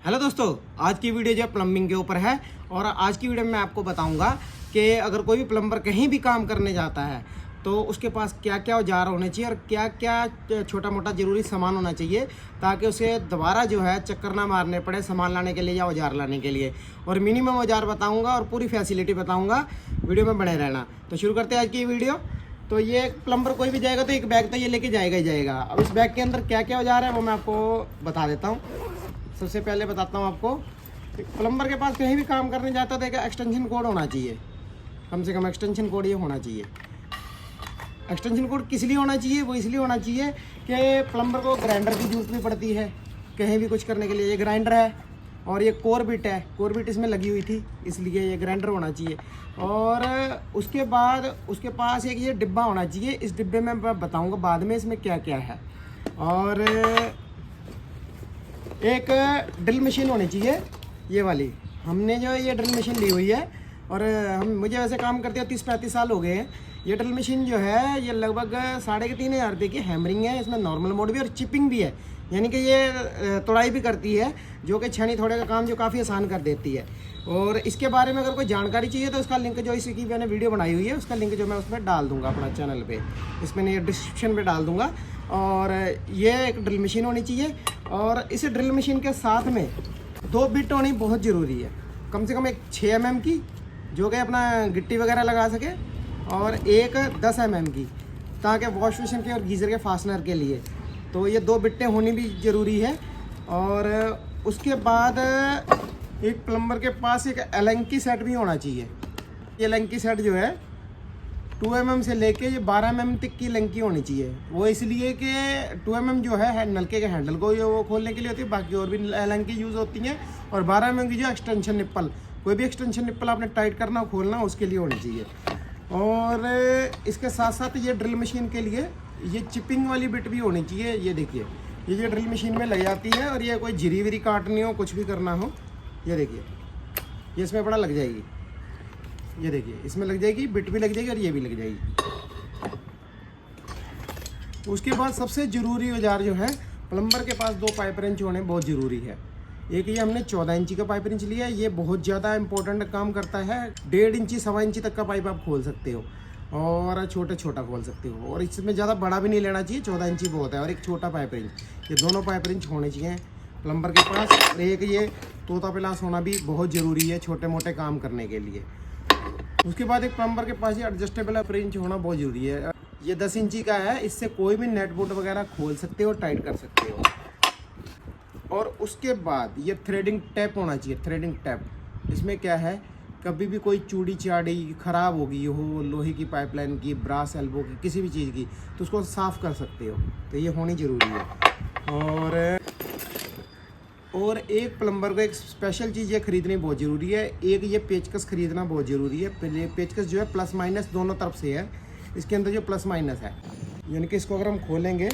Hello दोस्तों, आज की वीडियो जो है प्लम्बिंग के ऊपर है। और आज की वीडियो में मैं आपको बताऊंगा कि अगर कोई भी प्लम्बर कहीं भी काम करने जाता है तो उसके पास क्या क्या औजार होने चाहिए और क्या क्या छोटा मोटा ज़रूरी सामान होना चाहिए ताकि उसे दोबारा जो है चक्कर ना मारने पड़े सामान लाने के लिए या औजार लाने के लिए। और मिनिमम औजार बताऊँगा और पूरी फैसिलिटी बताऊँगा, वीडियो में बने रहना। तो शुरू करते हैं आज की वीडियो। तो ये प्लम्बर कोई भी जाएगा तो एक बैग तो ये लेके जाएगा ही जाएगा। अब इस बैग के अंदर क्या क्या औजार है वो मैं आपको बता देता हूँ। सबसे पहले बताता हूँ आपको, प्लम्बर के पास कहीं भी काम करने जाता है तो एक एक्सटेंशन कोड होना चाहिए, कम से कम एक्सटेंशन कोड ये होना चाहिए। एक्सटेंशन कोड किस लिए होना चाहिए? वो इसलिए होना चाहिए कि प्लम्बर को ग्राइंडर की जरूरत भी पड़ती है कहीं भी कुछ करने के लिए। ये ग्राइंडर है और ये कोर बिट है, कोर बिट इसमें लगी हुई थी इसलिए ये ग्राइंडर होना चाहिए। और उसके बाद उसके पास एक ये डिब्बा होना चाहिए। इस डिब्बे में मैं बताऊँगा बाद में इसमें क्या क्या है। और एक ड्रिल मशीन होनी चाहिए, ये वाली। हमने जो ये ड्रिल मशीन ली हुई है और मुझे वैसे काम करते हुए 30-35 साल हो गए हैं। ये ड्रिल मशीन जो है ये लगभग 3,500 रुपये की हैमरिंग है। इसमें नॉर्मल मोड भी और चिपिंग भी है, यानी कि ये तोड़ाई भी करती है, जो कि छेनी थोड़े का काम जो काफ़ी आसान कर देती है। और इसके बारे में अगर कोई जानकारी चाहिए तो उसका लिंक जो इसी की मैंने वीडियो बनाई हुई है उसका लिंक जो मैं उसमें डाल दूँगा अपना चैनल पे, इसमें नहीं डिस्क्रिप्शन पे डाल दूँगा। और ये एक ड्रिल मशीन होनी चाहिए और इस ड्रिल मशीन के साथ में 2 बिट होनी बहुत ज़रूरी है। कम से कम एक 6 mm की जो कि अपना गिट्टी वगैरह लगा सके और एक 10 mm की ताकि वॉश बेसिन के और गीज़र के फास्टनर के लिए। तो ये 2 बिट्टें होनी भी ज़रूरी है। और उसके बाद एक प्लम्बर के पास एक एलेंकी सेट भी होना चाहिए। ये एलेंकी सेट जो है 2 mm से लेके ये 12 mm तक की लंकी होनी चाहिए। वो इसलिए कि 2 mm जो है नलके के हैंडल को ये वो खोलने के लिए होती है, बाकी और भी लंकी यूज़ होती हैं। और 12 mm की जो एक्सटेंशन निप्पल, कोई भी एक्सटेंशन निप्पल आपने टाइट करना हो खोलना उसके लिए होनी चाहिए। और इसके साथ साथ ये ड्रिल मशीन के लिए ये चिपिंग वाली बिट भी होनी चाहिए। ये देखिए, ये ड्रिल मशीन में लग जाती है और ये कोई झिरी विरी काटनी हो कुछ भी करना हो, ये देखिए ये इसमें बड़ा लग जाएगी। ये देखिए इसमें लग जाएगी, बिट भी लग जाएगी और ये भी लग जाएगी। उसके बाद सबसे ज़रूरी औजार जो है प्लम्बर के पास 2 पाइप रेंच होने बहुत ज़रूरी है। एक ये हमने 14 इंची का पाइप रेंच लिया है, ये बहुत ज़्यादा इंपॉर्टेंट काम करता है। 1.5 इंची 1.25 इंची तक का पाइप आप खोल सकते हो और छोटा खोल सकते हो। और इसमें ज़्यादा बड़ा भी नहीं लेना चाहिए, 14 इंची बहुत है। और एक छोटा पाइप रेंच, ये दोनों पाइप रेंच होने चाहिए प्लम्बर के पास। और एक ये तोता पिलास होना भी बहुत ज़रूरी है छोटे मोटे काम करने के लिए। उसके बाद एक प्लम्बर के पास ये एडजस्टेबल रेंच होना बहुत ज़रूरी है। ये 10 इंची का है, इससे कोई भी नेट बोल्ट वगैरह खोल सकते हो, टाइट कर सकते हो। और उसके बाद ये थ्रेडिंग टैप होना चाहिए, थ्रेडिंग टैप। इसमें क्या है, कभी भी कोई चूड़ी चाड़ी ख़राब होगी हो लोहे की पाइपलाइन की, ब्रास एल्बो की, किसी भी चीज़ की, तो उसको साफ़ कर सकते हो, तो ये होनी ज़रूरी है। और एक प्लम्बर को एक स्पेशल चीज़ ये खरीदनी बहुत ज़रूरी है। एक ये पेचकस खरीदना बहुत ज़रूरी है। पहले पेचकस जो है प्लस माइनस दोनों तरफ से है, इसके अंदर जो प्लस माइनस है, यानी कि इसको अगर हम खोलेंगे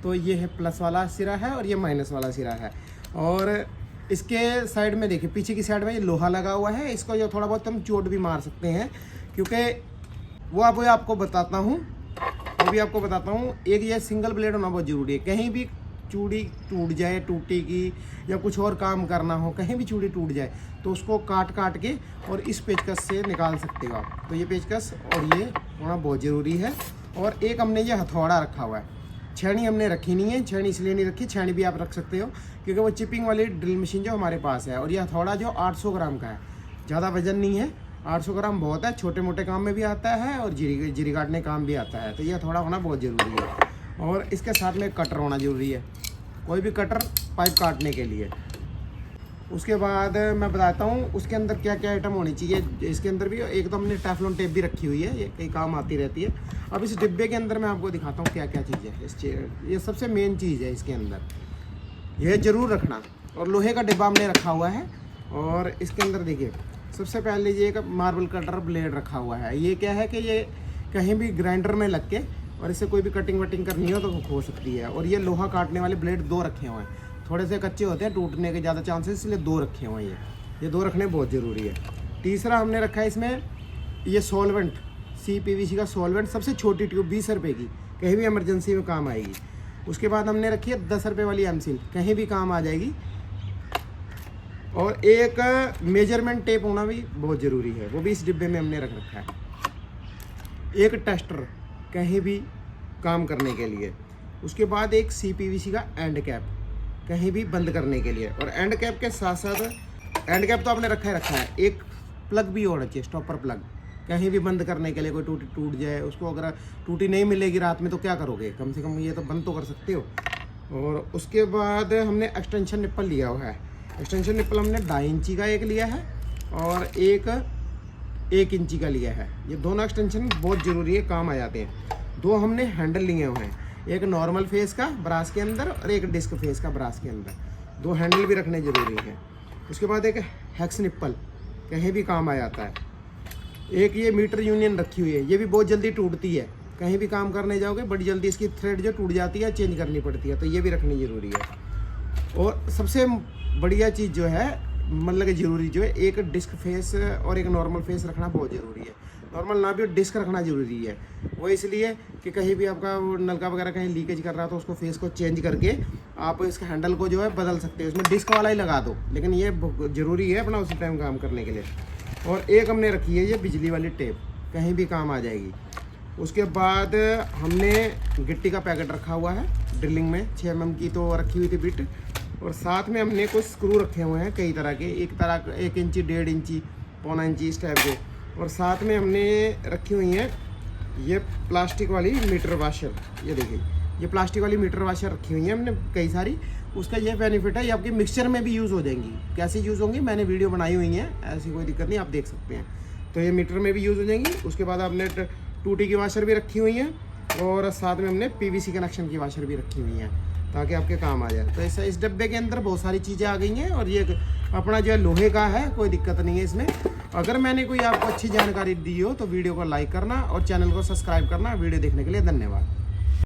तो ये है प्लस वाला सिरा है और ये माइनस वाला सिरा है। और इसके साइड में देखिए, पीछे की साइड में ये लोहा लगा हुआ है, इसको जो थोड़ा बहुत हम चोट भी मार सकते हैं, क्योंकि वो आपको बताता हूँ, एक ये सिंगल ब्लेड होना बहुत ज़रूरी है। कहीं भी चूड़ी टूट जाए, टूटी की या कुछ और काम करना हो, कहीं भी चूड़ी टूट जाए तो उसको काट के और इस पेचकस से निकाल सकते हो आप। तो ये पेचकस और ये होना बहुत ज़रूरी है। और एक हमने ये हथौड़ा रखा हुआ है, छेनी हमने रखी नहीं है। छेनी इसलिए नहीं रखी, छेनी भी आप रख सकते हो क्योंकि वो चिपिंग वाली ड्रिल मशीन जो हमारे पास है। और ये हथौड़ा जो 800 ग्राम का है, ज़्यादा वजन नहीं है, 800 ग्राम बहुत है। छोटे मोटे काम में भी आता है और जिरी काटने काम भी आता है, तो ये हथौड़ा होना बहुत ज़रूरी है। और इसके साथ में कटर होना ज़रूरी है, कोई भी कटर पाइप काटने के लिए। उसके बाद मैं बताता हूँ उसके अंदर क्या क्या आइटम होनी चाहिए। इसके अंदर भी एक तो हमने टेफ्लॉन टेप भी रखी हुई है, ये कई काम आती रहती है। अब इस डिब्बे के अंदर मैं आपको दिखाता हूँ क्या क्या चीज़ है। ये सबसे मेन चीज़ है इसके अंदर, यह ज़रूर रखना। और लोहे का डिब्बा हमने रखा हुआ है। और इसके अंदर देखिए, सबसे पहले ये एक मार्बल कटर ब्लेड रखा हुआ है। ये क्या है कि ये कहीं भी ग्राइंडर में लग के और इससे कोई भी कटिंग वटिंग करनी हो तो हो सकती है। और ये लोहा काटने वाले ब्लेड 2 रखे हुए हैं, थोड़े से कच्चे होते हैं, टूटने के ज़्यादा चांसेस, इसलिए 2 रखे हुए हैं। ये 2 रखने बहुत ज़रूरी है। तीसरा हमने रखा है इसमें ये सॉल्वेंट, CPVC का सॉल्वेंट, सबसे छोटी ट्यूब 20 रुपये की, कहीं भी इमरजेंसी में काम आएगी। उसके बाद हमने रखी है 10 रुपये वाली एमसील, कहीं भी काम आ जाएगी। और एक मेजरमेंट टेप होना भी बहुत ज़रूरी है, वो भी इस डिब्बे में हमने रख रखा है। एक टेस्टर कहीं भी काम करने के लिए। उसके बाद एक CPVC का एंड कैप कहीं भी बंद करने के लिए। और एंड कैप के साथ साथ, एंड कैप तो आपने रखा है, एक प्लग भी होना चाहिए, स्टॉपर प्लग, कहीं भी बंद करने के लिए। कोई टूटी टूट जाए उसको, अगर टूटी नहीं मिलेगी रात में तो क्या करोगे, कम से कम ये तो बंद तो कर सकते हो। और उसके बाद हमने एक्सटेंशन निप्पल लिया हुआ है। एक्सटेंशन निप्पल हमने 2.5 इंची का एक लिया है और एक 1 इंची का लिया है। ये दोनों एक्सटेंशन बहुत ज़रूरी है, काम आ जाते हैं। 2 हमने हैंडल लिए हुए हैं, एक नॉर्मल फेस का ब्रास के अंदर और एक डिस्क फेस का ब्रास के अंदर। 2 हैंडल भी रखने ज़रूरी है। उसके बाद एक हेक्स निप्पल कहीं भी काम आ जाता है। एक ये मीटर यूनियन रखी हुई है, ये भी बहुत जल्दी टूटती है, कहीं भी काम करने जाओगे बड़ी जल्दी इसकी थ्रेड जो टूट जाती है, चेंज करनी पड़ती है, तो ये भी रखनी ज़रूरी है। और सबसे बढ़िया चीज़ जो है, मतलब कि ज़रूरी जो है, एक डिस्क फेस और एक नॉर्मल फेस रखना बहुत ज़रूरी है। नॉर्मल ना भी, डिस्क रखना ज़रूरी है। वो इसलिए कि कहीं भी आपका नलका वगैरह कहीं लीकेज कर रहा है तो उसको फेस को चेंज करके आप इसके हैंडल को जो है बदल सकते हो। इसमें डिस्क वाला ही लगा दो, लेकिन ये ज़रूरी है अपना उसी टाइम काम करने के लिए। और एक हमने रखी है ये बिजली वाली टेप, कहीं भी काम आ जाएगी। उसके बाद हमने गिट्टी का पैकेट रखा हुआ है ड्रिलिंग में, 6 mm की तो रखी हुई थी बिट। और साथ में हमने कुछ स्क्रू रखे हुए हैं कई तरह के, 1 इंची, 1.5 इंची, 1.25 इंची इस टाइप के। और साथ में हमने रखी हुई हैं ये प्लास्टिक वाली मीटर वाशर, ये देखिए ये प्लास्टिक वाली मीटर वाशर रखी हुई है हमने कई सारी। उसका ये बेनिफिट है, ये आपके मिक्सचर में भी यूज़ हो जाएंगी। कैसे यूज़ होंगी मैंने वीडियो बनाई हुई है, ऐसी कोई दिक्कत नहीं, आप देख सकते हैं। तो ये मीटर में भी यूज़ हो जाएंगी। उसके बाद आपने टूटी की वाशर भी रखी हुई है और साथ में हमने PVC कनेक्शन की वाशर भी रखी हुई हैं ताकि आपके काम आ जाए। तो ऐसा इस डब्बे के अंदर बहुत सारी चीज़ें आ गई हैं। और ये अपना जो है लोहे का है, कोई दिक्कत नहीं है इसमें। अगर मैंने कोई आपको अच्छी जानकारी दी हो तो वीडियो को लाइक करना और चैनल को सब्सक्राइब करना। वीडियो देखने के लिए धन्यवाद।